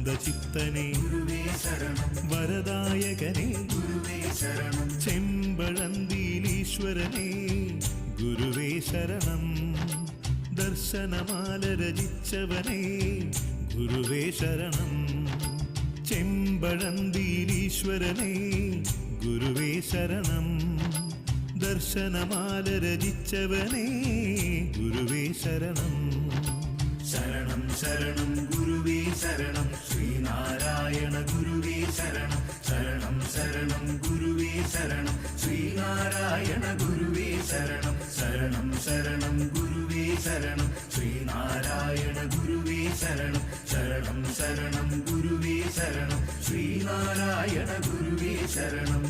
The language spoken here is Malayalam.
ശാന്തചിത്തനേ ഗുരുവേ ശരണം, വരദായകനേ ഗുരുവേ ശരണം, ചെമ്പഴന്തിയിലീശ്വരനേ ഗുരുവേ ശരണം. ദർശനമാല രചിച്ചവനേ ഗുരുവേ ശരണം. ചെമ്പഴന്തിയിലീശ്വരനേ ഗുരുവേ ശരണം. ദർശനമാല രചിച്ചവനേ ഗുരുവേ ശരണം. ശരണം ശരണം ഗുരുവേ ശരണം, ശ്രീനാരായണ ഗുരുവേ ശരണം. ശരണം ശരണം ഗുരുവേ ശരണം, ശ്രീനാരായണ ഗുരുവേ ശരണം. ശരണം ശരണം ഗുരുവേ ശരണം, ശ്രീനാരായണ ഗുരുവേ ശരണം. ശരണം ശരണം ഗുരുവേ ശരണം, ശ്രീനാരായണ ഗുരുവേ ശരണം.